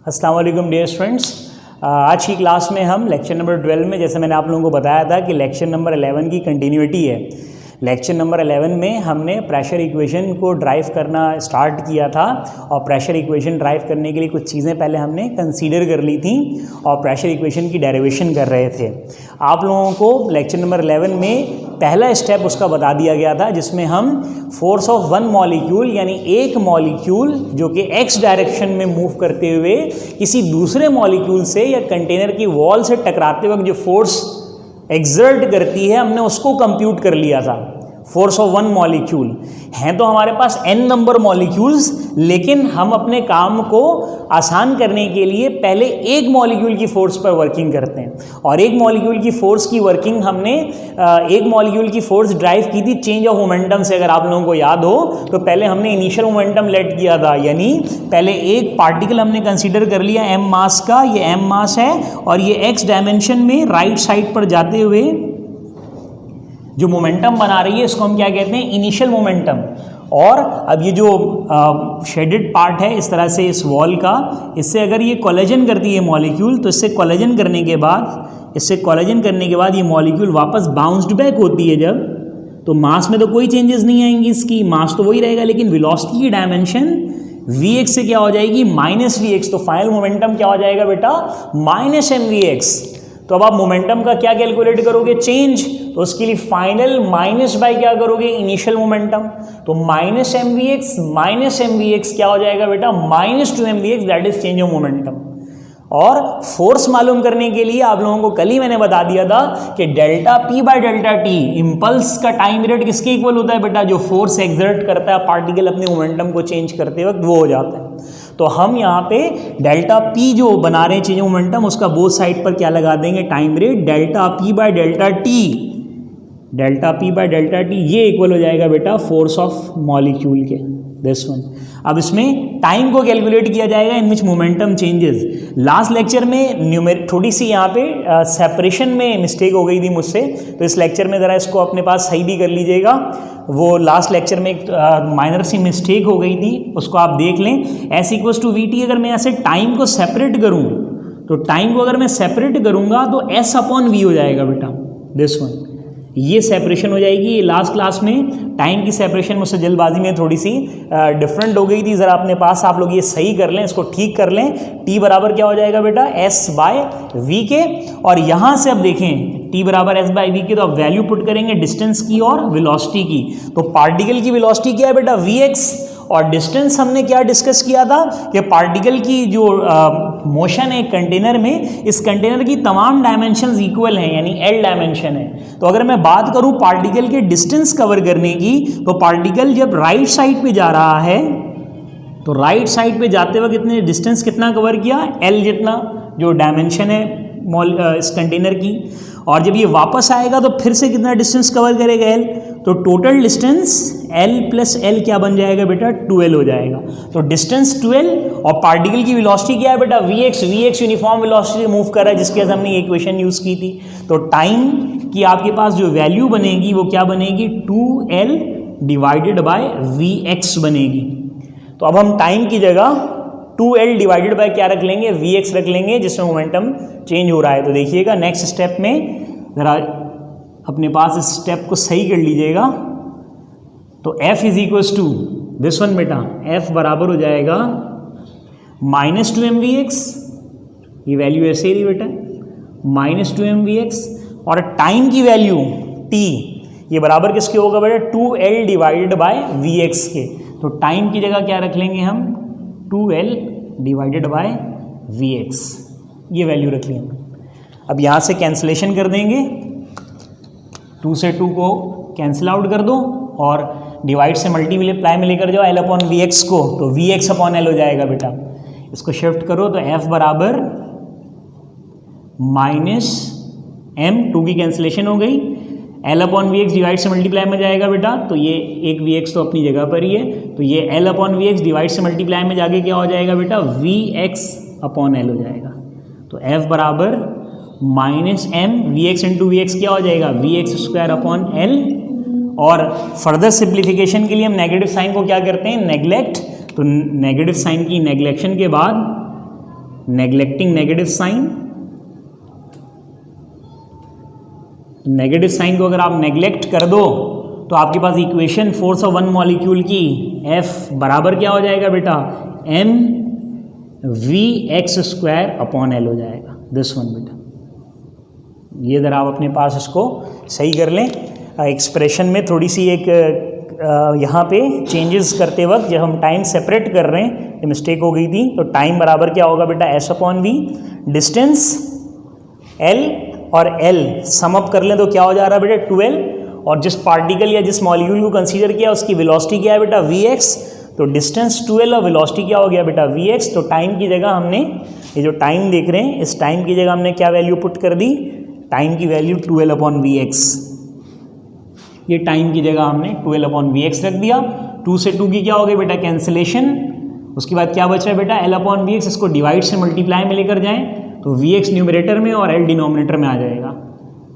अस्सलाम वालेकुम dear students. आज की क्लास में हम लेक्चर नंबर 12 में, जैसे मैंने आप लोगों को बताया था कि लेक्चर नंबर 11 की कंटिन्यूटी है। लेक्चर नंबर 11 में हमने प्रेशर इक्वेशन को ड्राइव करना स्टार्ट किया था और प्रेशर इक्वेशन ड्राइव करने के लिए कुछ चीज़ें पहले हमने कंसीडर कर ली थी और प्रेशर इक्वेशन की डेरिवेशन कर रहे थे। आप लोगों को लेक्चर नंबर 11 में पहला स्टेप उसका बता दिया गया था, जिसमें हम फोर्स ऑफ वन मॉलिक्यूल यानी एक मॉलिक्यूल जो कि एक्स डायरेक्शन में मूव करते हुए किसी दूसरे मॉलिक्यूल से या कंटेनर की वॉल से टकराते वक्त जो फोर्स एक्सर्ट करती है, हमने उसको कंप्यूट कर लिया था। फोर्स ऑफ वन मॉलिक्यूल हैं तो हमारे पास n नंबर मॉलिक्यूल्स, लेकिन हम अपने काम को आसान करने के लिए पहले एक मॉलिक्यूल की फोर्स पर वर्किंग करते हैं। और एक मॉलिक्यूल की फोर्स की वर्किंग हमने एक मॉलिक्यूल की फोर्स ड्राइव की थी चेंज ऑफ मोमेंटम से। अगर आप लोगों को याद हो तो पहले हमने इनिशियल मोमेंटम लेट किया था, यानी पहले एक पार्टिकल हमने कंसिडर कर लिया m मास का, ये m मास है और ये x डायमेंशन में राइट साइड पर जाते हुए जो मोमेंटम बना रही है इसको हम क्या कहते हैं, इनिशियल मोमेंटम। और अब ये जो शेडेड पार्ट है इस तरह से इस वॉल का, इससे अगर ये कोलिजन करती है मॉलिक्यूल, तो इससे कोलिजन करने के बाद ये मॉलिक्यूल वापस बाउंस्ड बैक होती है जब, तो मास में तो कोई चेंजेस नहीं आएंगी, इसकी मास तो वही रहेगा, लेकिन वेलोसिटी की डायमेंशन vx से क्या हो जाएगी, माइनस vx। तो फाइनल मोमेंटम क्या हो जाएगा बेटा, माइनस mvx। तो अब आप मोमेंटम का क्या कैलकुलेट करोगे, चेंज, तो उसके लिए फाइनल माइनस बाय क्या करोगे, इनिशियल मोमेंटम। तो माइनस mvx क्या हो जाएगा बेटा, -2mvx, that is change of momentum. और फोर्स मालूम करने के लिए आप लोगों को कल ही मैंने बता दिया था कि delta P by delta T, impulse का टाइम पीरियड किसके इक्वल होता है बेटा, जो फोर्स एक्सर्ट करता है पार्टिकल अपने मोमेंटम को चेंज करते वक्त, वो हो जाता है। तो हम यहाँ पे डेल्टा P जो बना रहे हैं चेंज ऑफ मोमेंटम, उसका बोथ साइड पर क्या लगा देंगे, time period, delta P by delta T, ये इक्वल हो जाएगा बेटा फोर्स ऑफ मॉलिक्यूल के, दिस वन। अब इसमें टाइम को कैलकुलेट किया जाएगा इन विच मोमेंटम चेंजेस। लास्ट लेक्चर में थोड़ी सी यहाँ पे सेपरेशन में मिस्टेक हो गई थी मुझसे, तो इस लेक्चर में ज़रा इसको अपने पास सही भी कर लीजिएगा। वो लास्ट लेक्चर में एक माइनर सी मिस्टेक हो गई थी, उसको आप देख लें। S = VT, अगर मैं ऐसे टाइम को सेपरेट करूँ, तो टाइम को अगर मैं सेपरेट करूँगा तो S/V हो जाएगा बेटा, दिस वन। ये सेपरेशन हो जाएगी। ये लास्ट क्लास में टाइम की सेपरेशन मुझसे जल्दबाजी में थोड़ी सी डिफरेंट हो गई थी, ज़रा अपने पास आप लोग ये सही कर लें, इसको ठीक कर लें। T बराबर क्या हो जाएगा बेटा, S/V के। और यहाँ से अब देखें T बराबर S/V के, तो अब वैल्यू पुट करेंगे डिस्टेंस की और वेलोसिटी की। तो पार्टिकल की वेलोसिटी क्या है बेटा, Vx, और डिस्टेंस हमने क्या डिस्कस किया था कि पार्टिकल की जो मोशन है कंटेनर में, इस कंटेनर की तमाम डायमेंशंस इक्वल हैं, यानी L डायमेंशन है। तो अगर मैं बात करूं पार्टिकल के डिस्टेंस कवर करने की, तो पार्टिकल जब राइट साइड पे जा रहा है, तो राइट साइड पे जाते वक्त इतने डिस्टेंस कितना कवर किया, L जितना जो डायमेंशन है इस कंटेनर की। और जब ये वापस आएगा तो फिर से कितना डिस्टेंस कवर करेगा, L। तो टोटल डिस्टेंस L + L क्या बन जाएगा बेटा, 2L हो जाएगा। तो डिस्टेंस 2L और पार्टिकल की वेलोसिटी क्या है बेटा, Vx यूनिफॉर्म वेलोसिटी मूव कर रहा है, जिसके साथ हमने इक्वेशन यूज़ की थी। तो टाइम की आपके पास जो वैल्यू बनेगी वो क्या बनेगी, 2L डिवाइडेड बाय Vx बनेगी। तो अब हम टाइम की जगह 2L डिवाइडेड बाय क्या रख लेंगे, Vx रख लेंगे, जिसमें मोमेंटम चेंज हो रहा है। तो देखिएगा नेक्स्ट स्टेप में ज़रा अपने पास इस स्टेप को सही कर लीजिएगा। तो F = दिस वन बेटा, F बराबर हो जाएगा -2mvx, ये वैल्यू ऐसे ही बेटा, -2mvx। और टाइम की वैल्यू T, ये बराबर किसके होगा बेटा, 2L डिवाइडेड बाय Vx के। तो टाइम की जगह क्या रख लेंगे हम, 2L डिवाइडेड बाय Vx, ये वैल्यू रख लेंगे। अब यहाँ से कैंसलेशन कर देंगे, 2 से 2 को कैंसिल आउट कर दो और डिवाइड से मल्टीप्लाई में लेकर जाओ L/Vx को, तो Vx/L हो जाएगा बेटा। इसको शिफ्ट करो तो F बराबर -m, 2 की कैंसिलेशन हो गई, L/Vx डिवाइड से मल्टीप्लाई में जाएगा बेटा, तो ये एक Vx तो अपनी जगह पर ही है, तो ये L/Vx डिवाइड से मल्टीप्लाई में जाके क्या हो जाएगा बेटा, Vx/L हो जाएगा। तो F बराबर -m, Vx × Vx क्या हो जाएगा, Vx² L। और फर्दर सिंप्लीफिकेशन के लिए हम नेगेटिव साइन को क्या करते हैं, नेग्लेक्ट। तो नेगेटिव साइन की नेग्लेक्शन के बाद नेग्लेक्टिंग नेगेटिव साइन को अगर आप नेग्लेक्ट कर दो तो आपके पास equation force of one molecule की F बराबर क्या हो जाएगा बेटा, mv(x²/L) हो जाएगा, दिस वन बेटा। ये ज़रा आप अपने पास इसको सही कर लें। एक्सप्रेशन में थोड़ी सी एक यहाँ पे चेंजेस करते वक्त जब हम टाइम सेपरेट कर रहे हैं ये मिस्टेक हो गई थी। तो टाइम बराबर क्या होगा बेटा, S/V, डिस्टेंस L और L सम अप कर लें तो क्या हो जा रहा है बेटा 2L, और जिस पार्टिकल या जिस मॉलिक्यूल को कंसीडर किया उसकी वेलोसिटी क्या है बेटा Vx, तो डिस्टेंस 2L और वेलोसिटी क्या हो गया बेटा Vx। तो टाइम की जगह हमने ये जो टाइम देख रहे हैं इस टाइम की जगह हमने क्या वैल्यू पुट कर दी, टाइम की वैल्यू 2L/Vx। ये टाइम की जगह हमने 2L/Vx रख दिया। 2 से 2 की क्या हो गई बेटा कैंसिलेशन, उसके बाद क्या बचा है बेटा L/Vx। इसको डिवाइड से मल्टीप्लाई में लेकर जाएं तो Vx न्यूमरेटर में और L डिनोमिनेटर में आ जाएगा।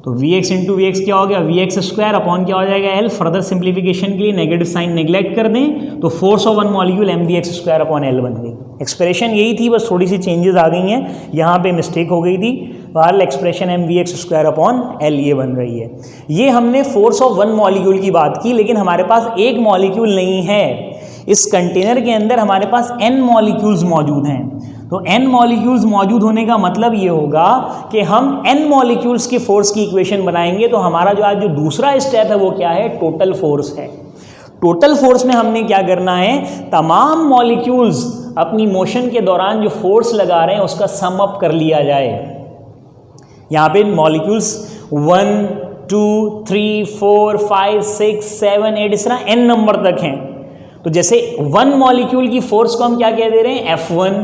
तो Vx इंटू Vx क्या हो गया, Vx² अपॉन क्या हो जाएगा L। फर्दर सिंप्लीफिकेशन के लिए नेगेटिव साइन नेग्लेक्ट कर दें तो force of one molecule mvx²/L बन गई। एक्सप्रेशन यही थी, बस थोड़ी सी चेंजेस आ गई हैं, यहाँ पे मिस्टेक हो गई थी। बहरहाल एक्सप्रेशन mvx²/L ये बन रही है। ये हमने फोर्स ऑफ वन मॉलिक्यूल की बात की, लेकिन हमारे पास एक मॉलिक्यूल नहीं है। इस कंटेनर के अंदर हमारे पास n मॉलिक्यूल्स मौजूद हैं। तो n मॉलिक्यूल्स मौजूद होने का मतलब ये होगा कि हम n मॉलिक्यूल्स के फोर्स की इक्वेशन बनाएंगे। तो हमारा जो आज जो दूसरा स्टेप है वो क्या है, टोटल फोर्स है। टोटल फोर्स में हमने क्या करना है, तमाम मॉलिक्यूल्स अपनी मोशन के दौरान जो फोर्स लगा रहे हैं उसका सम अप कर लिया जाए। यहाँ पे मॉलिक्यूल्स 1 2 3 4 5 6 7 8 इस तरह n नंबर तक हैं। तो जैसे वन मॉलिक्यूल की फोर्स को हम क्या कह दे रहे हैं, F1।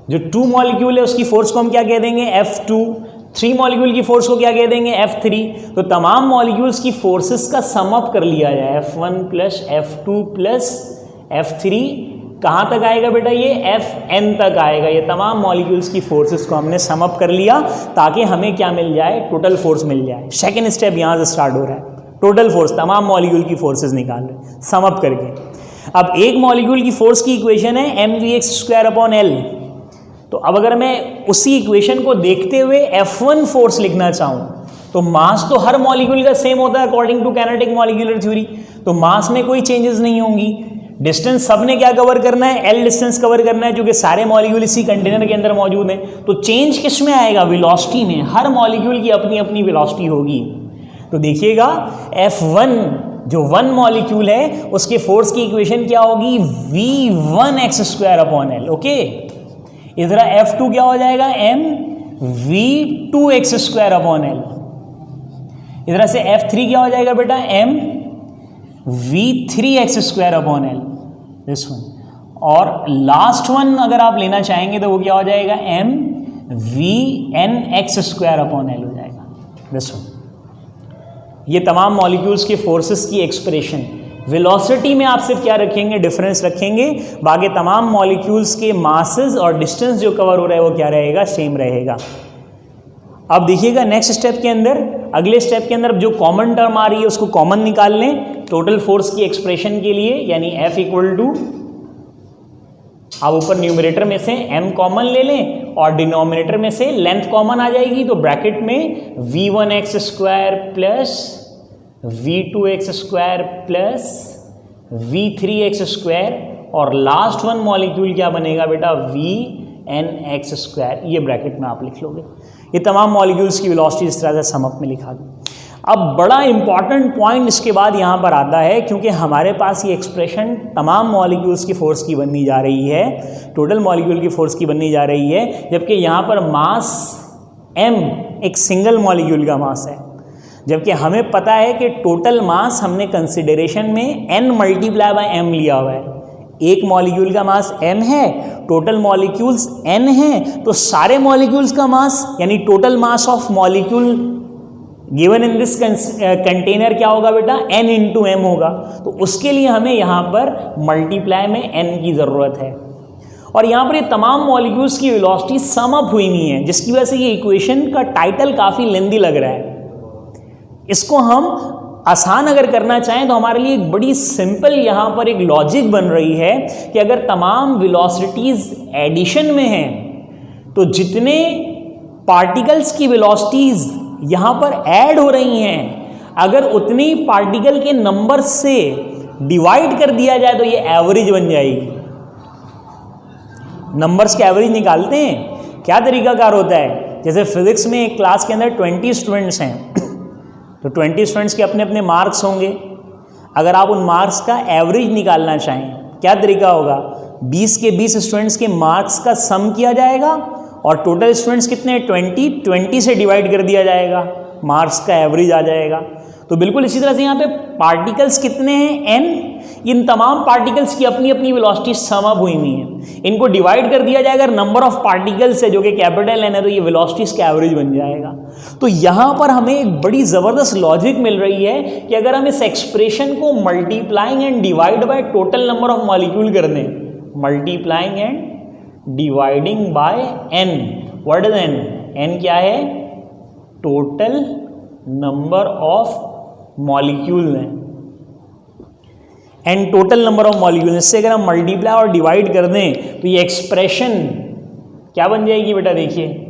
जो 2 मॉलिक्यूल है उसकी फोर्स को हम क्या कह देंगे, F2। 3 मॉलिक्यूल की फोर्स को क्या कह देंगे, F3। तो तमाम मॉलिक्यूल्स की फोर्सेस का सम अप कर लिया जाए, F1 plus F2 plus F3। कहाँ तक आएगा बेटा, ये Fn तक आएगा। ये तमाम मॉलिक्यूल्स की फोर्सेस को हमने सम अप कर लिया ताकि हमें क्या मिल जाए, टोटल फोर्स मिल जाए। सेकेंड स्टेप यहाँ से स्टार्ट हो रहा है, टोटल फोर्स, तमाम मॉलिक्यूल की फोर्सेस निकाल रहे सम अप करके। अब एक मॉलिक्यूल की फोर्स की इक्वेशन है mvx²/L। तो अब अगर मैं उसी इक्वेशन को देखते हुए F1 फोर्स लिखना चाहूँ तो मास तो हर मॉलिक्यूल का सेम होता है according to kinetic molecular theory. तो मास में कोई चेंजेस नहीं होंगी। डिस्टेंस सबने क्या कवर करना है, L डिस्टेंस कवर करना है, क्योंकि सारे मॉलिक्यूल इसी कंटेनर के अंदर मौजूद हैं। तो चेंज किस में आएगा, वेलोसिटी में। हर मॉलिक्यूल की अपनी अपनी वेलोसिटी होगी। तो देखिएगा F1 जो वन मॉलिक्यूल है उसके फोर्स की इक्वेशन क्या होगी, v1x²/L। ओके, इधर F2 क्या हो जाएगा, mv2x²/L। इधर से F3 क्या हो जाएगा बेटा, mv3x²/L, दिस वन। और लास्ट वन अगर आप लेना चाहेंगे तो वो क्या हो जाएगा, mvnx²/L हो जाएगा, दिस वन। ये तमाम मॉलिक्यूल्स के फोर्सेस की एक्सप्रेशन। वेलोसिटी में आप सिर्फ क्या रखेंगे, डिफरेंस रखेंगे, बाकी तमाम मॉलिक्यूल्स के मासेस और डिस्टेंस जो कवर हो रहा है वो क्या रहेगा, सेम रहेगा। अब देखिएगा नेक्स्ट स्टेप के अंदर, अगले स्टेप के अंदर जो कॉमन टर्म आ रही है उसको कॉमन निकाल लें टोटल फोर्स की एक्सप्रेशन के लिए, यानी F इक्वल टू, अब ऊपर न्यूमरेटर में से m कॉमन ले लें और डिनोमिनेटर में से लेंथ कॉमन आ जाएगी। तो ब्रैकेट में v1x² plus v2x² plus v3x² और लास्ट वन मॉलिक्यूल क्या बनेगा बेटा, vnx²। ये ब्रैकेट में आप लिख लोगे। ये तमाम मॉलिक्यूल्स की वेलोसिटी इस तरह से सम अप में लिखा दी। अब बड़ा इंपॉर्टेंट पॉइंट इसके बाद यहाँ पर आता है, क्योंकि हमारे पास ये एक्सप्रेशन तमाम मॉलिक्यूल्स की फोर्स की बननी जा रही है, टोटल मॉलिक्यूल की फोर्स की बननी जा रही है, जबकि यहाँ पर मास m एक सिंगल मॉलिक्यूल का मास है। जबकि हमें पता है कि टोटल मास हमने कंसिडरेशन में n × m लिया हुआ है। एक मॉलिक्यूल का मास m है, टोटल मॉलिक्यूल्स n हैं, तो सारे मॉलिक्यूल्स का मास यानी total mass of molecule given in this container क्या होगा बेटा, n × m होगा। तो उसके लिए हमें यहाँ पर मल्टीप्लाई में n की ज़रूरत है। और यहाँ पर ये तमाम मॉलिक्यूल्स की वेलोसिटी सम अप हुई नहीं है, जिसकी वजह से ये इक्वेशन का टाइटल काफ़ी लेंदी लग रहा है। इसको हम आसान अगर करना चाहें तो हमारे लिए एक बड़ी सिंपल यहाँ पर एक लॉजिक बन रही है कि अगर तमाम वेलोसिटीज एडिशन में हैं तो जितने पार्टिकल्स की वेलोसिटीज यहाँ पर ऐड हो रही हैं अगर उतनी पार्टिकल के नंबर से डिवाइड कर दिया जाए तो ये एवरेज बन जाएगी। नंबर्स के एवरेज निकालते हैं, क्या तरीकाकार होता है, जैसे फिजिक्स में एक क्लास के अंदर 20 स्टूडेंट्स हैं तो 20 स्टूडेंट्स के अपने अपने मार्क्स होंगे। अगर आप उन मार्क्स का एवरेज निकालना चाहें क्या तरीका होगा, 20 के 20 स्टूडेंट्स के मार्क्स का सम किया जाएगा और टोटल स्टूडेंट्स कितने हैं 20 से डिवाइड कर दिया जाएगा, मार्क्स का एवरेज आ जाएगा। तो बिल्कुल इसी तरह से यहाँ पे पार्टिकल्स कितने हैं n, इन तमाम पार्टिकल्स की अपनी अपनी वेलोसिटी सम अप हुई हुई है, इनको डिवाइड कर दिया जाएगा, अगर नंबर ऑफ पार्टिकल्स है जो कि कैपिटल N है तो ये वेलोसिटीज का एवरेज बन जाएगा। तो यहाँ पर हमें एक बड़ी ज़बरदस्त लॉजिक मिल रही है कि अगर हम इस एक्सप्रेशन को multiplying and divide by total number of molecule कर दें, multiplying and dividing by n, what is n, n क्या है, टोटल नंबर ऑफ मॉलिक्यूल है, and total number of molecule, इससे अगर हम मल्टीप्लाई और डिवाइड कर दें तो ये एक्सप्रेशन क्या बन जाएगी बेटा, देखिए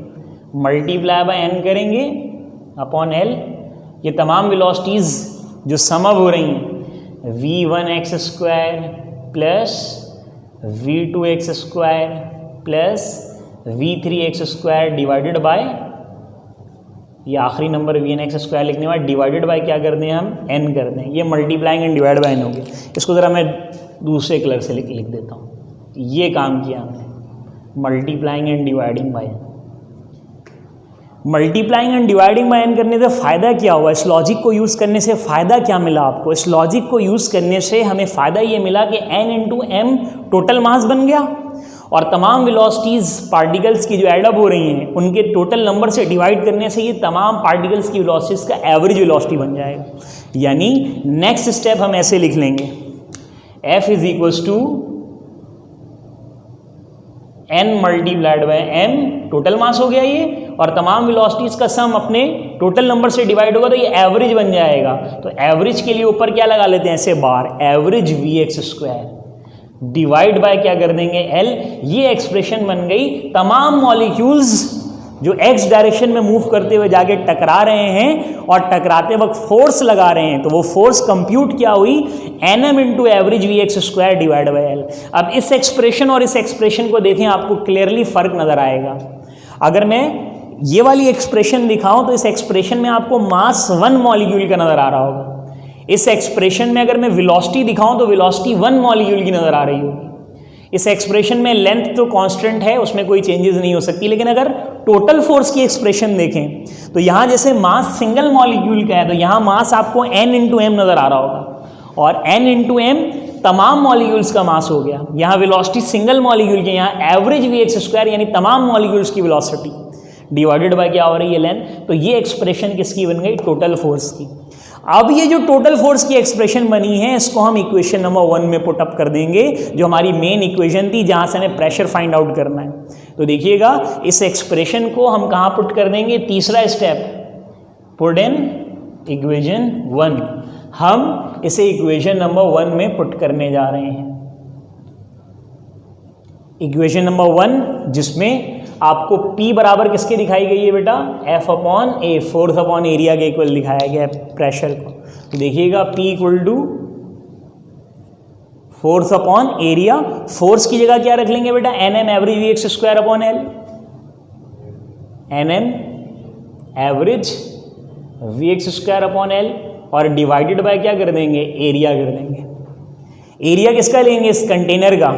मल्टीप्लाई बाय n करेंगे अपॉन l, ये तमाम वेलोसिटीज जो सम अप हो रही हैं v1x square plus v2x square plus v3x square divided by ये आखिरी नंबर vnx स्क्वायर लिखने के बाद डिवाइडेड बाय क्या कर दें हम n कर दें, ये multiplying and divide by n हो गया। इसको ज़रा मैं दूसरे कलर से लिख देता हूँ, ये काम किया हमने multiplying and dividing by n। Multiplying and dividing by n करने से फ़ायदा क्या हुआ, इस लॉजिक को यूज़ करने से फ़ायदा क्या मिला आपको, इस लॉजिक को यूज़ करने से हमें फ़ायदा ये मिला कि n इंटू m टोटल मास बन गया और तमाम वेलोसिटीज़ पार्टिकल्स की जो एडअप हो रही हैं उनके टोटल नंबर से डिवाइड करने से ये तमाम पार्टिकल्स की वेलोसिटीज़ का एवरेज वेलोसिटी बन जाएगा। यानी नेक्स्ट स्टेप हम ऐसे लिख लेंगे, F is equals to n multiplied by m, total mass हो गया ये, और तमाम वेलोसिटीज़ का सम अपने टोटल नंबर से डिवाइड होगा तो ये एवरेज बन जाएगा। तो एवरेज के लिए ऊपर क्या लगा लेते हैं ऐसे बार, average vx square divide by क्या कर देंगे l, ये एक्सप्रेशन बन गई। तमाम मॉलिक्यूल्स जो x डायरेक्शन में मूव करते हुए जाके टकरा रहे हैं और टकराते वक्त फोर्स लगा रहे हैं तो वो फोर्स कंप्यूट क्या हुई, nm into average vx square divide by l। अब इस एक्सप्रेशन और इस एक्सप्रेशन को देखें, आपको क्लियरली फर्क नजर आएगा। अगर मैं ये वाली एक्सप्रेशन दिखाऊं तो इस एक्सप्रेशन में आपको मास 1 मॉलिक्यूल का नजर आ रहा होगा, इस एक्सप्रेशन में अगर मैं वेलोसिटी दिखाऊं तो वेलोसिटी 1 मॉलिक्यूल की नजर आ रही होगी। इस एक्सप्रेशन में लेंथ तो कांस्टेंट है, उसमें कोई चेंजेस नहीं हो सकती, लेकिन अगर टोटल फोर्स की एक्सप्रेशन देखें तो यहां जैसे मास सिंगल मॉलिक्यूल का है तो यहां मास आपको n इंटू एम नजर आ रहा होगा और n इंटू एम तमाम मॉलिक्यूल्स का मास हो गया। यहां वेलोसिटी सिंगल मॉलिक्यूल की, यहां एवरेज vx स्क्वायर यानी तमाम मॉलिक्यूल्स की वेलोसिटी डिवाइडेड बाय क्या हो रही है, लेंथ। तो ये एक्सप्रेशन किसकी बन गई, टोटल फोर्स की। अब ये जो टोटल फोर्स की एक्सप्रेशन बनी है इसको हम इक्वेशन नंबर 1 में पुट अप कर देंगे, जो हमारी मेन इक्वेशन थी जहां से हमें प्रेशर फाइंड आउट करना है। तो देखिएगा इस एक्सप्रेशन को हम कहां पुट कर देंगे, तीसरा स्टेप, पुट इन इक्वेशन 1। हम इसे इक्वेशन नंबर 1 में पुट करने जा रहे हैं। इक्वेशन नंबर 1 जिसमें आपको P बराबर किसके दिखाई गई है बेटा, F upon A, force upon area के इक्वल दिखाया गया है प्रेशर को। तो देखिएगा P equal to force upon area, force की जगह क्या रख लेंगे बेटा, NM average vx square upon L, NM average vx square upon L, और डिवाइडेड बाय क्या कर देंगे, एरिया कर देंगे। एरिया किसका लेंगे, इस कंटेनर का,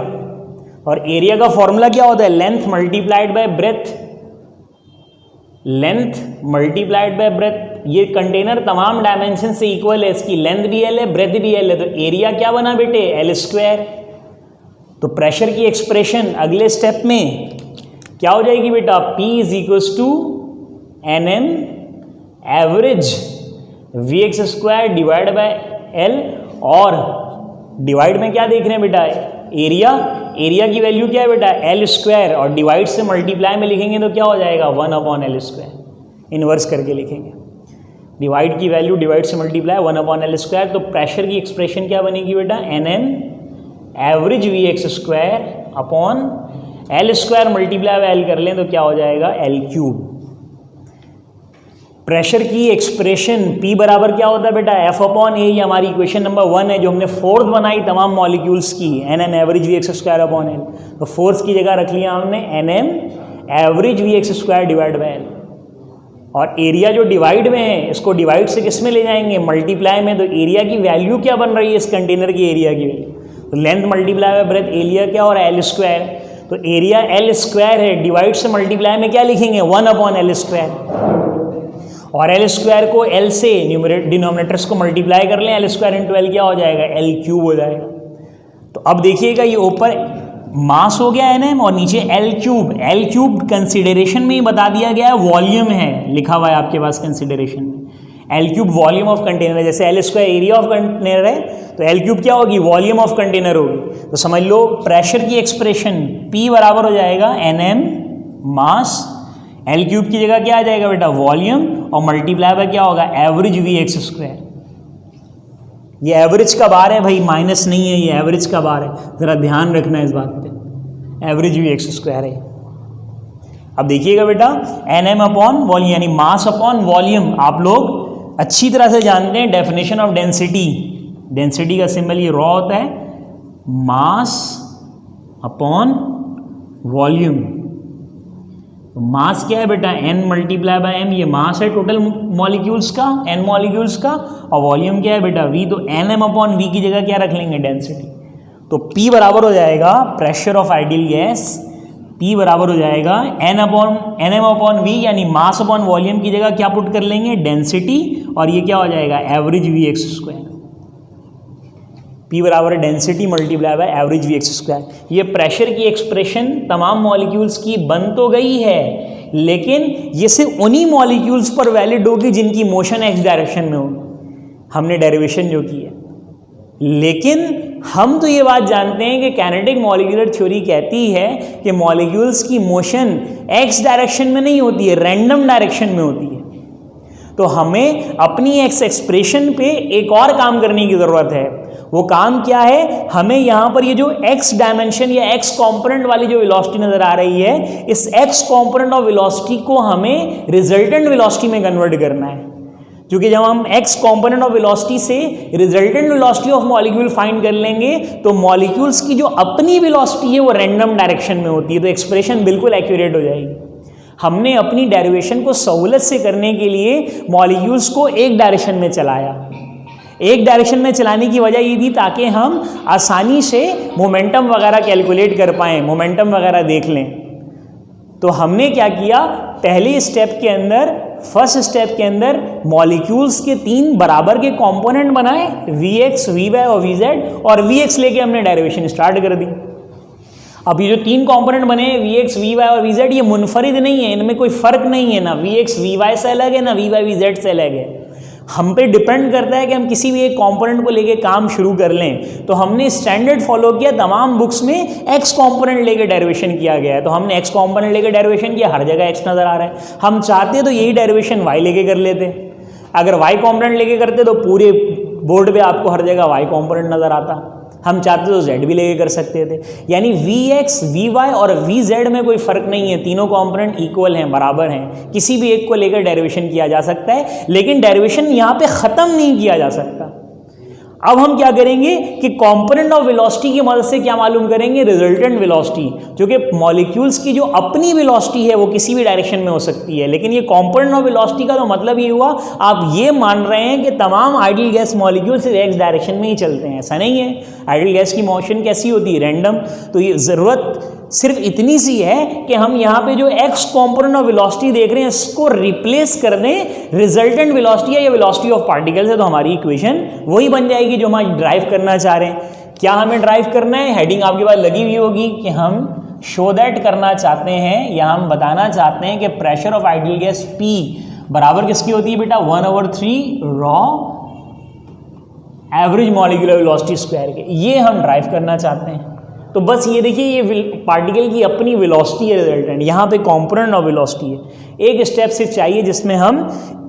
और एरिया का फॉर्मूला क्या होता है, length multiplied by breath, length multiplied by breath. ये कंटेनर तमाम डायमेंशन से इक्वल है, इसकी लेंथ भी एल है, ब्रेथ भी एल है, तो एरिया क्या बना बेटे, एल स्क्वायर। तो प्रेशर की एक्सप्रेशन अगले स्टेप में क्या हो जाएगी बेटा, P is equals to NM average vx square divide by L, और डिवाइड में क्या देख रहे हैं बेटा, एरिया। एरिया की वैल्यू क्या है बेटा, एल स्क्वायर, और डिवाइड से मल्टीप्लाई में लिखेंगे तो क्या हो जाएगा, 1 अपॉन एल स्क्वायर, इन्वर्स करके लिखेंगे। डिवाइड की वैल्यू डिवाइड से मल्टीप्लाई 1/L², तो प्रेशर की एक्सप्रेशन क्या बनेगी बेटा, NM average Vx² upon L² multiply L कर लें तो क्या हो जाएगा L³। प्रेशर की एक्सप्रेशन P बराबर क्या होता है बेटा, F/A, ये हमारी इक्वेशन नंबर 1 है जो हमने फोर्स बनाई तमाम मॉलिक्यूल्स की, NM average Vx² upon L। तो फोर्स की जगह रख लिया हमने NM average Vx² divide by L, और एरिया जो डिवाइड में है इसको डिवाइड से किस में ले जाएंगे, मल्टीप्लाई में। तो एरिया की वैल्यू क्या बन रही है इस कंटेनर की एरिया की वैल्यू, तो length multiply by breath, area क्या हो रहा है L², तो एरिया L² है, डिवाइड से मल्टीप्लाई में क्या लिखेंगे 1/L², और L² को L से डिनोमिनेटर्स को मल्टीप्लाई कर लें, L² इंटू L क्या हो जाएगा L³ हो जाएगा। तो अब देखिएगा ये ऊपर मास हो गया NM और नीचे L³ कंसिडरेशन में ही बता दिया गया है वॉल्यूम है, लिखा हुआ है आपके पास कंसिडरेशन में, L³ वॉल्यूम ऑफ कंटेनर है। जैसे L² एरिया ऑफ कंटेनर है तो L³ क्या होगी, वॉल्यूम ऑफ कंटेनर होगी। तो समझ लो प्रेशर की एक्सप्रेशन P बराबर हो जाएगा NM मास, L³ की जगह क्या आ जाएगा बेटा वॉल्यूम, और मल्टीप्लाई बाय क्या होगा एवरेज Vx²। ये एवरेज का बार है भाई, माइनस नहीं है, ये एवरेज का बार है, ज़रा ध्यान रखना है इस बात पे, एवरेज Vx² है। अब देखिएगा बेटा NM अपॉन वॉल्यूम यानी मास अपॉन वॉल्यूम, आप लोग अच्छी तरह से जानते हैं डेफिनेशन ऑफ डेंसिटी, डेंसिटी का सिंबल ये रॉ होता है, मास अपॉन वॉल्यूम। तो मास क्या है बेटा N मल्टीप्लाई बाय M, ये मास है टोटल मॉलिक्यूल्स का, N मॉलिक्यूल्स का, और वॉल्यूम क्या है बेटा V, तो NM अपॉन V की जगह क्या रख लेंगे डेंसिटी। तो P बराबर हो जाएगा pressure of ideal gas, P बराबर हो जाएगा NM अपॉन V यानी मास अपॉन वॉल्यूम की जगह क्या पुट कर लेंगे डेंसिटी, और ये क्या हो जाएगा एवरेज Vx²। P बराबर density multiply by average Vx²। ये प्रेशर की एक्सप्रेशन तमाम मॉलिक्यूल्स की बन तो गई है, लेकिन ये सिर्फ उन्हीं मॉलिक्यूल्स पर वैलिड होगी जिनकी मोशन एक्स डायरेक्शन में होगी, हमने डेरिवेशन जो की है। लेकिन हम तो ये बात जानते हैं कि काइनेटिक मॉलिक्यूलर थ्योरी कहती है कि मॉलिक्यूल्स की मोशन एक्स डायरेक्शन में नहीं होती है, रैंडम डायरेक्शन में होती है। तो हमें अपनी एक्स एक्सप्रेशन पे एक और काम करने की ज़रूरत है। वो काम क्या है, हमें यहाँ पर ये जो एक्स डायमेंशन या एक्स कॉम्पोनेंट वाली जो वेलोसिटी नज़र आ रही है, इस एक्स कॉम्पोनेंट ऑफ वेलोसिटी को हमें रिजल्टेंट वेलोसिटी में कन्वर्ट करना है। क्योंकि जब हम एक्स कॉम्पोनेंट ऑफ वेलोसिटी से resultant velocity of molecule find कर लेंगे तो मॉलिक्यूल्स की जो अपनी वेलोसिटी है वो रैंडम डायरेक्शन में होती है, तो एक्सप्रेशन बिल्कुल एक्यूरेट हो जाएगी। हमने अपनी डेरिवेशन को सहूलत से करने के लिए मॉलिक्यूल्स को एक डायरेक्शन में चलाया। एक डायरेक्शन में चलाने की वजह ये थी ताकि हम आसानी से मोमेंटम वगैरह कैलकुलेट कर पाएँ, मोमेंटम वगैरह देख लें। तो हमने क्या किया, पहले स्टेप के अंदर, फर्स्ट स्टेप के अंदर मॉलिक्यूल्स के 3 बराबर के कंपोनेंट बनाए, Vx, Vy और Vz, और Vx लेके हमने डेरिवेशन स्टार्ट कर दी। अब ये जो 3 कंपोनेंट बने Vx, Vy और Vz, ये मुनफरिद नहीं है, इनमें कोई फर्क नहीं है, ना Vx, Vy से अलग है ना Vy, Vz से अलग है। हम पे डिपेंड करता है कि हम किसी भी एक कंपोनेंट को लेके काम शुरू कर लें। तो हमने स्टैंडर्ड फॉलो किया, तमाम बुक्स में एक्स कंपोनेंट लेके डेरिवेशन किया गया है, तो हमने एक्स कंपोनेंट लेके डेरिवेशन किया, हर जगह एक्स नज़र आ रहा है। हम चाहते तो यही डेरिवेशन वाई लेके कर लेते, अगर वाई कंपोनेंट लेके करते तो पूरे बोर्ड पे आपको हर जगह वाई कंपोनेंट नज़र आता। हम चाहते तो जेड भी लेके कर सकते थे, यानी Vx, Vy और Vz में कोई फर्क नहीं है, तीनों कंपोनेंट इक्वल हैं, बराबर हैं, किसी भी एक को लेकर डेरिवेशन किया जा सकता है। लेकिन डेरिवेशन यहाँ पे ख़त्म नहीं किया जा सकता। अब हम क्या करेंगे कि कंपोनेंट ऑफ वेलोसिटी की मदद से क्या मालूम करेंगे, रिजल्टेंट वेलोसिटी, जो कि मॉलिक्यूल्स की जो अपनी वेलोसिटी है वो किसी भी डायरेक्शन में हो सकती है। लेकिन ये कंपोनेंट ऑफ वेलोसिटी का तो मतलब ये हुआ, आप ये मान रहे हैं कि तमाम आइडियल गैस मॉलिक्यूल सिर्फ एक्स डायरेक्शन में ही चलते हैं, ऐसा नहीं है। आइडियल गैस की मोशन कैसी होती है, रैंडम। तो ये ज़रूरत सिर्फ इतनी सी है कि हम यहाँ पे जो एक्स कंपोनेंट ऑफ वेलोसिटी देख रहे हैं इसको रिप्लेस कर दें रिजल्टेंट वेलोसिटी या वेलोसिटी ऑफ पार्टिकल से, तो हमारी इक्वेशन वही बन जाएगी जो हम ड्राइव करना चाह रहे हैं। क्या हमें ड्राइव करना है, हेडिंग आपके पास लगी हुई होगी कि हम शो दैट करना चाहते हैं, या हम बताना चाहते हैं कि pressure of ideal gas P बराबर किसकी होती है बेटा, 1/3 raw average molecular velocity square के। ये हम ड्राइव करना चाहते हैं। तो बस ये देखिए, ये पार्टिकल की अपनी वेलोसिटी है रिजल्टेंट, यहाँ पे कंपोनेंट ऑफ वेलोसिटी है। एक स्टेप सिर्फ चाहिए जिसमें हम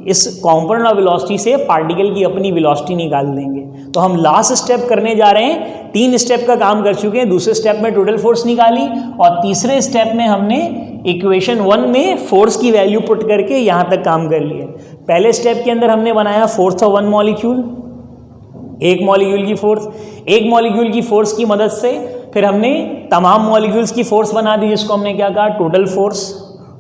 इस कॉम्पोनेंट ऑफ वेलोसिटी से पार्टिकल की अपनी वेलोसिटी निकाल देंगे। तो हम लास्ट स्टेप करने जा रहे हैं, 3 स्टेप का काम कर चुके हैं। दूसरे स्टेप में टोटल फोर्स निकाली और तीसरे स्टेप में हमने इक्वेशन 1 में फोर्स की वैल्यू पुट करके यहाँ तक काम कर लिया। पहले स्टेप के अंदर हमने बनाया फोर्स ऑफ 1 मॉलिक्यूल, एक मॉलिक्यूल की फोर्स, एक मॉलिक्यूल की फोर्स की मदद से फिर हमने तमाम मॉलिक्यूल्स की फोर्स बना दी, जिसको हमने क्या कहा, टोटल फोर्स।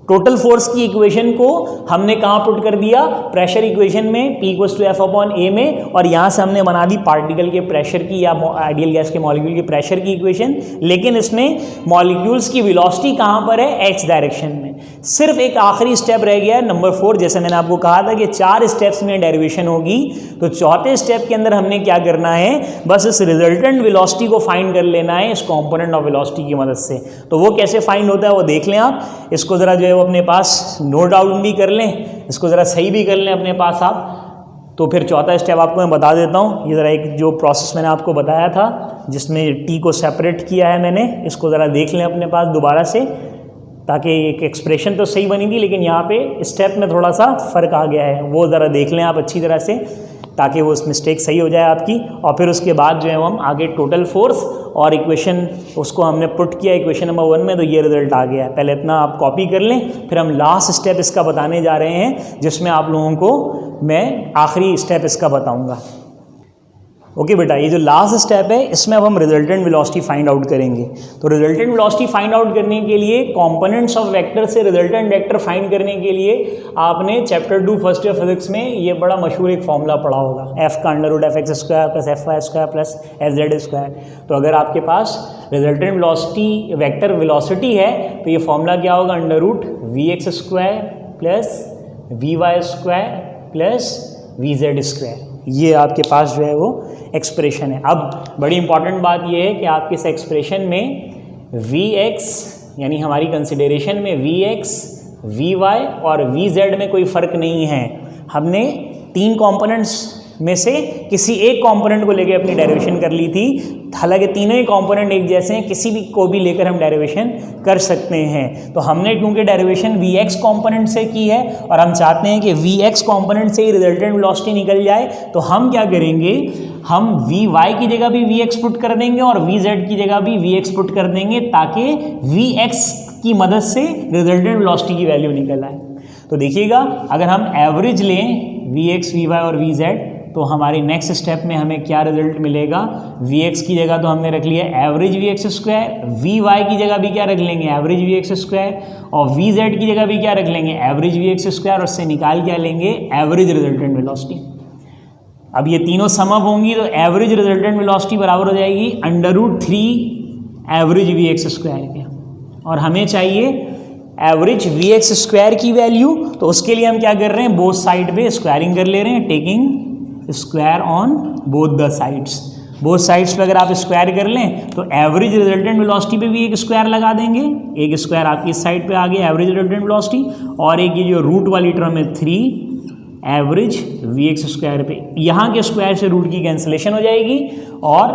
टोटल फोर्स की इक्वेशन को हमने कहाँ पुट कर दिया, प्रेशर इक्वेशन में, P = F/A में, और यहाँ से हमने बना दी पार्टिकल के प्रेशर की या आइडियल गैस के मॉलिक्यूल के प्रेशर की इक्वेशन। लेकिन इसमें मॉलिक्यूल्स की वेलोसिटी कहाँ पर है, x डायरेक्शन में। सिर्फ एक आखिरी स्टेप रह गया है, नंबर 4। जैसे मैंने आपको कहा था कि 4 स्टेप्स में डेरिवेशन होगी, तो चौथे स्टेप के अंदर हमने क्या करना है, बस इस रिजल्टेंट वेलोसिटी को फाइंड कर लेना है इस कॉम्पोनेंट ऑफ वेलोसिटी की मदद से। तो वो कैसे फाइंड होता है वो देख लें आप। इसको ज़रा जो है वो अपने पास नोट डाउन भी कर लें, इसको ज़रा सही भी कर लें अपने पास आप। तो फिर चौथा स्टेप आपको मैं बता देता हूँ। ये ज़रा एक जो प्रोसेस मैंने आपको बताया था जिसमें T को सेपरेट किया है मैंने, इसको ज़रा देख लें अपने पास दोबारा से, ताकि एक एक्सप्रेशन तो सही बनी थी लेकिन यहाँ पे स्टेप में थोड़ा सा फ़र्क आ गया है, वो ज़रा देख लें आप अच्छी तरह से, ताकि वो मिस्टेक सही हो जाए आपकी। और फिर उसके बाद जो है हम आगे टोटल फोर्स और इक्वेशन उसको हमने पुट किया इक्वेशन नंबर 1 में, तो ये रिजल्ट आ गया है। पहले इतना आप कॉपी कर लें, फिर हम लास्ट स्टेप इसका बताने जा रहे हैं, जिसमें आप लोगों को मैं आखिरी स्टेप इसका बताऊंगा। ओके बेटा, ये जो लास्ट स्टेप है इसमें अब हम रिजल्टेंट वेलोसिटी फाइंड आउट करेंगे। तो रिजल्टेंट वेलोसिटी फाइंड आउट करने के लिए कंपोनेंट्स ऑफ वेक्टर से रिजल्टेंट वेक्टर फाइंड करने के लिए आपने चैप्टर 2 फर्स्ट ईयर फिजिक्स में ये बड़ा मशहूर एक फॉर्मूला पढ़ा होगा, f का √fx² + fy² + sz²। तो अगर आपके पास रिजल्टेंट वेलोसिटी वेक्टर वेलोसिटी है तो ये फॉर्मूला क्या होगा, √vx² + vy² + vz²। ये आपके पास जो है वो एक्सप्रेशन है। अब बड़ी इंपॉर्टेंट बात ये है कि आपके इस एक्सप्रेशन में Vx यानी हमारी कंसिडरेशन में Vx, Vy और Vz में कोई फ़र्क नहीं है। हमने 3 कंपोनेंट्स में से किसी एक कंपोनेंट को लेकर अपनी डेरिवेशन कर ली थी। हालांकि तीनों ही कंपोनेंट एक जैसे हैं, किसी भी को भी लेकर हम डेरिवेशन कर सकते हैं। तो हमने क्योंकि डेरिवेशन Vx कंपोनेंट से की है और हम चाहते हैं कि Vx कंपोनेंट से ही रिजल्टेंट वेलोसिटी निकल जाए, तो हम क्या करेंगे, हम Vy की जगह भी Vx पुट कर देंगे और Vz की जगह भी Vx पुट कर देंगे, ताकि Vx की मदद से रिजल्टेंट वेलोसिटी की वैल्यू निकल आए। तो देखिएगा, अगर हम एवरेज लें Vx, Vy और Vz, तो हमारे नेक्स्ट स्टेप में हमें क्या रिजल्ट मिलेगा, Vx की जगह तो हमने रख लिया एवरेज Vx², Vy की जगह भी क्या रख लेंगे, एवरेज Vx², और Vz की जगह भी क्या रख लेंगे, एवरेज Vx², और उससे निकाल क्या लेंगे, एवरेज रिजल्टेंट वेलोसिटी। अब ये तीनों सम अप होंगी तो एवरेज रिजल्टेंट वेलोसिटी बराबर हो जाएगी √3 एवरेज Vx² के, और हमें चाहिए एवरेज Vx² की वैल्यू। तो उसके लिए हम क्या कर रहे हैं, बोथ साइड पे स्क्वायरिंग कर ले रहे हैं, taking square on both the sides. Both sides पे अगर आप स्क्वायर कर लें तो एवरेज रिजल्टेंट वेलोसिटी पे भी एक स्क्वायर लगा देंगे, एक स्क्वायर आपकी इस साइड पे आ गया एवरेज रिजल्टेंट वेलोसिटी, और एक ये जो रूट वाली टर्म है 3 एवरेज Vx² पे, यहाँ के स्क्वायर से रूट की कैंसिलेशन हो जाएगी और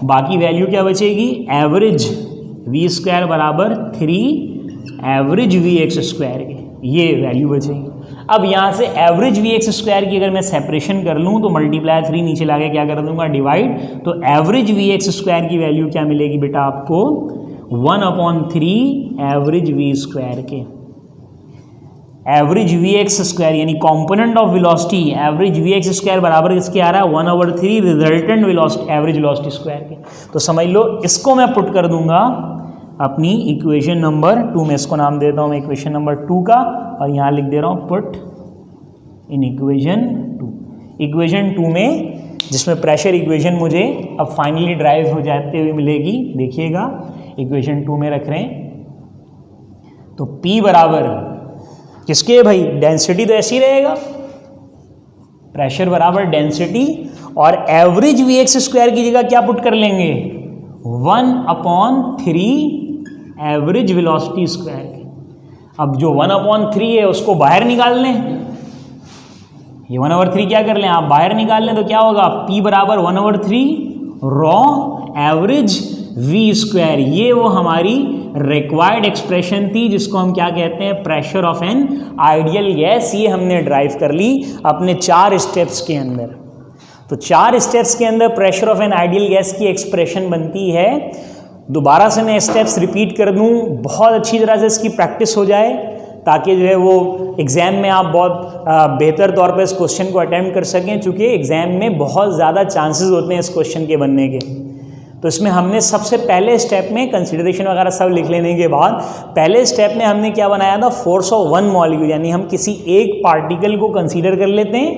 बाकी वैल्यू क्या बचेगी, एवरेज V² बराबर 3 एवरेज Vx² के, ये वैल्यू बचेगी। अब यहाँ से एवरेज Vx² की अगर मैं सेपरेशन कर लूँ तो मल्टीप्लाई 3 नीचे ला के क्या कर दूंगा, डिवाइड, तो एवरेज Vx² की वैल्यू क्या मिलेगी बेटा आपको, 1/3 एवरेज V² के। एवरेज Vx² यानी component of velocity average Vx² बराबर इसके आ रहा है 1/3 resultant velocity average velocity square के। तो समझ लो, इसको मैं पुट कर दूंगा अपनी इक्वेशन नंबर 2 में, इसको नाम देता हूँ मैं इक्वेशन नंबर 2 का, और यहाँ लिख दे रहा हूँ पुट इन इक्वेशन 2। इक्वेशन 2 में जिसमें प्रेशर इक्वेशन मुझे अब फाइनली ड्राइव हो जाते हुए मिलेगी, देखिएगा इक्वेशन 2 में रख रहे हैं, तो P बराबर किसके भाई, डेंसिटी तो ऐसी रहेगा, प्रेशर बराबर डेंसिटी, और एवरेज Vx² की जगह क्या पुट कर लेंगे, 1/3 एवरेज वेलोसिटी स्क्वायर के। अब जो 1/3 है उसको बाहर निकाल लें, ये 1/3 क्या कर लें आप बाहर निकाल लें, तो क्या होगा, P बराबर 1/3 रॉ एवरेज V², ये वो हमारी रिक्वायर्ड एक्सप्रेशन थी जिसको हम क्या कहते हैं, pressure of an ideal gas. ये हमने ड्राइव कर ली अपने 4 स्टेप्स के अंदर। तो 4 स्टेप्स के अंदर pressure of an ideal gas की एक्सप्रेशन बनती है। दोबारा से मैं स्टेप्स रिपीट कर दूं, बहुत अच्छी तरह से इसकी प्रैक्टिस हो जाए ताकि जो है वो एग्ज़ाम में आप बहुत बेहतर तौर पर इस क्वेश्चन को अटेम्प्ट कर सकें, चूँकि एग्ज़ाम में बहुत ज़्यादा चांसेस होते हैं इस क्वेश्चन के बनने के। तो इसमें हमने सबसे पहले स्टेप में कंसिडरेशन वगैरह सब लिख लेने के बाद पहले स्टेप में हमने क्या बनाया था, फोर्स ऑफ वन मॉलिक्यूल, यानी हम किसी एक पार्टिकल को कंसीडर कर लेते हैं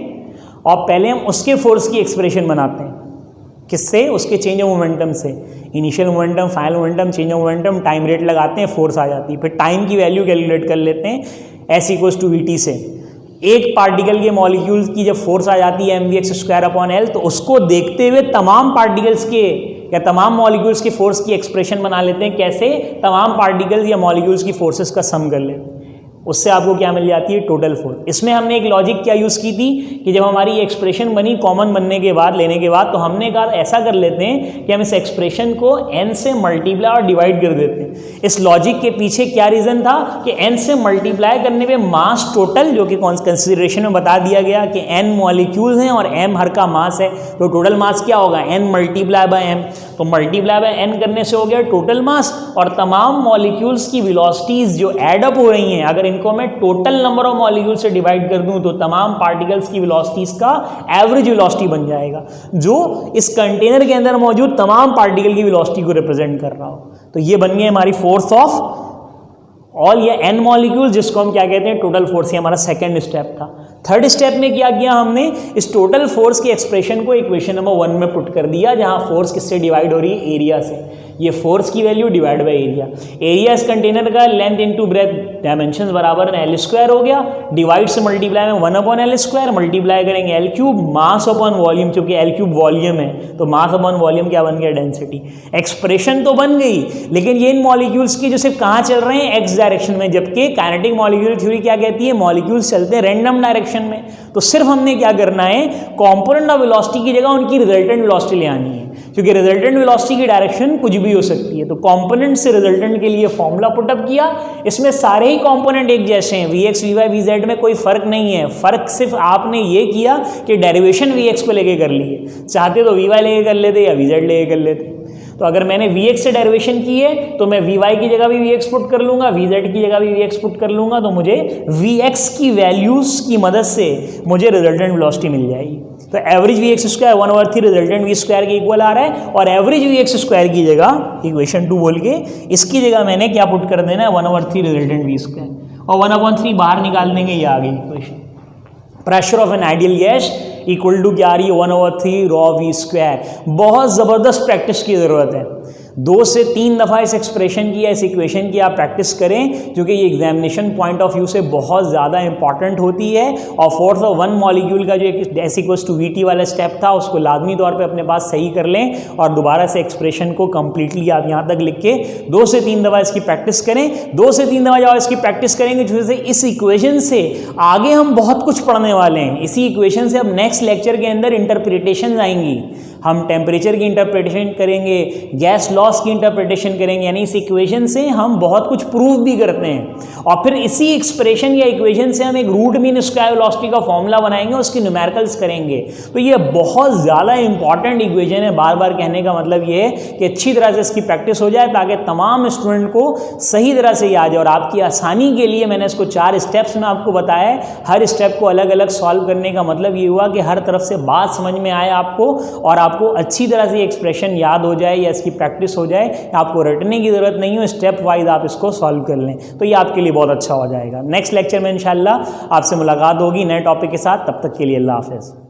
और पहले हम उसके फोर्स की एक्सप्रेशन बनाते हैं। किससे? उसके चेंज ऑफ मोमेंटम से। Initial momentum, final momentum, change of momentum, time rate लगाते हैं, फोर्स आ जाती है। फिर टाइम की वैल्यू कैलकुलेट कर लेते हैं S=VT से। एक पार्टिकल के मॉलिक्यूल्स की जब फोर्स आ जाती है mvx²/L, तो उसको देखते हुए तमाम पार्टिकल्स के या तमाम मॉलिक्यूल्स के फोर्स की एक्सप्रेशन बना लेते हैं। कैसे? तमाम पार्टिकल्स या मॉलिक्यूल्स की फोर्सेस का सम कर लेते हैं, उससे आपको क्या मिल जाती है, टोटल फोर्स। इसमें हमने एक लॉजिक क्या यूज़ की थी कि जब हमारी एक्सप्रेशन बनी कॉमन बनने के बाद, लेने के बाद, तो हमने कहा ऐसा कर लेते हैं कि हम इस एक्सप्रेशन को n से मल्टीप्लाई और डिवाइड कर देते हैं। इस लॉजिक के पीछे क्या रीज़न था कि n से मल्टीप्लाई करने पे मास टोटल, जो कि कंसिडरेशन में बता दिया गया कि n मॉलिक्यूल्स हैं और m हर का मास है, तो टोटल मास क्या होगा, n मल्टीप्लाई बाय m। तो मल्टीप्लाई बाय n करने से हो गया टोटल मास, और तमाम मॉलिक्यूल्स की वेलोसिटीज़ जो एड अप हो रही हैं, अगर इनको मैं टोटल नंबर ऑफ मॉलिक्यूल से डिवाइड कर दूं तो तमाम पार्टिकल्स की वेलोसिटीज का एवरेज वेलोसिटी बन जाएगा, जो इस कंटेनर के अंदर मौजूद तमाम पार्टिकल की वेलोसिटी को रिप्रेजेंट कर रहा हो। तो ये बन गई हमारी फोर्स ऑफ ऑल ये n मॉलिक्यूल, जिसको हम क्या कहते हैं, टोटल फोर्स। ये हमारा सेकंड स्टेप था। थर्ड स्टेप में क्या किया हमने, इस टोटल फोर्स के एक्सप्रेशन को इक्वेशन नंबर 1 में पुट कर दिया, जहां फोर्स किससे डिवाइड हो रही है, एरिया से। ये फोर्स की value divide by area. Area इस कंटेनर का लेंथ इनटू ब्रेथ डायमेंशंस बराबर L² हो गया, डिवाइड से मल्टीप्लाई में 1/L², मल्टीप्लाई करेंगे L3, मास अपॉन वॉल्यूम, क्योंकि L3 वॉल्यूम है तो मास अपॉन वॉल्यूम क्या बन गया, डेंसिटी। एक्सप्रेशन तो बन गई, लेकिन ये इन मॉलिक्यूल्स की जो सिर्फ कहाँ चल रहे हैं, एक्स डायरेक्शन में, जबकि काइनेटिक मॉलिक्यूल थ्योरी क्या कहती है, मॉलिक्यूल्स चलते हैं रैंडम डायरेक्शन में। तो सिर्फ हमने क्या करना है, कॉम्पोनेंट ऑफ वेलोसिटी की जगह उनकी रिजल्टेंट वेलोसिटी ले आनी है, क्योंकि रिजल्टेंट वेलोसिटी की डायरेक्शन कुछ भी हो सकती है। तो कंपोनेंट से रिजल्टेंट के लिए फॉर्मूला पुटअप किया। इसमें सारे ही कंपोनेंट एक जैसे हैं, Vx, Vy, Vz में कोई फर्क नहीं है। फर्क सिर्फ आपने ये किया कि डेरिवेशन Vx को लेके कर ली है, चाहते तो Vy लेके कर लेते या Vz लेके कर लेते। तो अगर मैंने Vx से डेरिवेशन की है तो मैं Vy की जगह भी Vx पुट कर लूंगा, Vz की जगह भी Vx पुट कर लूंगा, तो मुझे Vx की वैल्यूज की मदद से मुझे रिजल्टेंट वेलोसिटी मिल जाएगी। तो एवरेज Vx² 1/3 रिजल्टेंट V² के इक्वल आ रहा है, और एवरेज Vx² की जगह इक्वेशन 2 बोल के इसकी जगह मैंने क्या पुट कर देना है, 1/3 रिजल्टेंट V², और 1/3 बाहर निकाल देंगे, ये आ गई equation. Pressure of an ideal gas equal to क्या आ रही है, 1/3 ρ V²। बहुत ज़बरदस्त प्रैक्टिस की ज़रूरत है। 2 से 3 दफ़ा इस एक्सप्रेशन की या इस इक्वेशन की आप प्रैक्टिस करें, क्योंकि ये एग्जामिनेशन पॉइंट ऑफ व्यू से बहुत ज़्यादा इंपॉर्टेंट होती है। और फोर्स ऑफ वन मॉलिक्यूल का जो एक S=VT वाला स्टेप था, उसको लाजमी तौर पे अपने पास सही कर लें, और दोबारा से एक्सप्रेशन को कंप्लीटली आप यहाँ तक लिख के 2 से 3 दफ़ा इसकी प्रैक्टिस करें। 2 से 3 दफ़ा जब इसकी प्रैक्टिस करेंगे, जैसे इस इक्वेशन से आगे हम बहुत कुछ पढ़ने वाले हैं। इसी इक्वेशन से अब नेक्स्ट लेक्चर के अंदर इंटरप्रिटेशन आएंगी। हम टेम्परेचर की इंटरप्रिटेशन करेंगे, गैस लॉस की इंटरप्रिटेशन करेंगे, यानी इस इक्वेशन से हम बहुत कुछ प्रूव भी करते हैं। और फिर इसी एक्सप्रेशन या इक्वेशन से हम एक रूट मीन स्क्वायर वेलोसिटी का फॉर्मूला बनाएंगे, उसकी न्यूमेरिकल्स करेंगे। तो ये बहुत ज़्यादा इंपॉर्टेंट इक्वेशन है। बार बार कहने का मतलब ये है कि अच्छी तरह से इसकी प्रैक्टिस हो जाए, ताकि तमाम स्टूडेंट को सही तरह से याद है। और आपकी आसानी के लिए मैंने इसको 4 स्टेप्स में आपको बताया है। हर स्टेप को अलग अलग सॉल्व करने का मतलब ये हुआ कि हर तरफ से बात समझ में आए आपको, और आपको अच्छी तरह से एक्सप्रेशन याद हो जाए या इसकी प्रैक्टिस हो जाए। आपको रटने की ज़रूरत नहीं हो, स्टेप वाइज आप इसको सॉल्व कर लें, तो ये आपके लिए बहुत अच्छा हो जाएगा। नेक्स्ट लेक्चर में इंशाल्लाह आपसे मुलाकात होगी नए टॉपिक के साथ। तब तक के लिए अल्लाह हाफ़िज़।